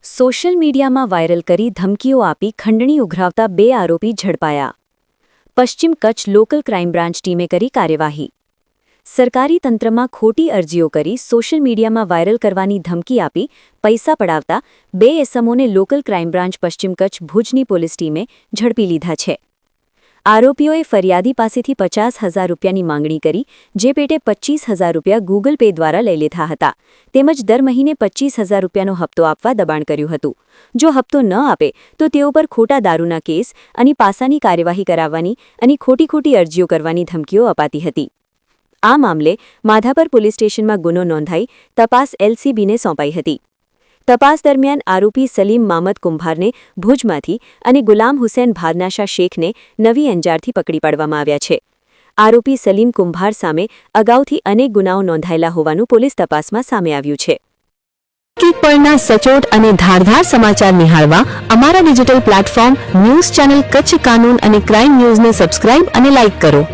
Social મીડિયામાં viral કરી ધમકીઓ આપી ખંડણી ઉઘરાવતા 2 આરોપી ઝડપાયા. પશ્ચિમ કચ્છ લોકલ ક્રાઇમ બ્રાન્ચ ટીમે કરી કાર્યવાહી. સરકારી તંત્રમાં ખોટી અરજીઓ કરી સોશિયલ મીડિયામાં વાયરલ કરવાની ધમકી આપી પૈસા પડાવતા 2 એસમોને લોકલ ક્રાઇમ બ્રાન્ચ પશ્ચિમ કચ્છ ભુજની પોલીસ ટીમે ઝડપી લીધા છે. આરોપીઓએ ફરિયાદી પાસેથી 50,000 રૂપિયાની માંગણી કરી, જે પેટે 25,000 રૂપિયા ગૂગલ પે દ્વારા લઈ લીધા હતા. તેમજ દર મહિને 25,000 રૂપિયાનો હપ્તો આપવા દબાણ કર્યું હતું. જો હપ્તો ન આપે તો તેઓ પર ખોટા દારૂના કેસ અને પાસાની કાર્યવાહી કરાવવાની અને ખોટી અરજીઓ કરવાની ધમકીઓ અપાતી હતી. આ મામલે માધાપર પોલીસ સ્ટેશનમાં ગુનો નોંધાઈ તપાસ એલસીબીને સોંપાઈ હતી. તપાસ દરમિયાન આરોપી સલીમ મામદ કુંભારને ભુજમાંથી અને ગુલામ હુસૈન ભાદનાશા શેખને નવી અંજારથી પકડી પાડવામાં આવ્યા છે. આરોપી સલીમ કુંભાર સામે અગાઉથી અનેક ગુનાઓ નોંધાયેલા હોવાનું પોલીસ તપાસમાં સામે આવ્યું છે. પળના સચોટ અને ધારદાર સમાચાર નિહાળવા અમારા digital platform news channel Kutch કાનૂન અને ક્રાઇમ ન્યૂઝને સબસ્ક્રાઇબ અને લાઇક કરો.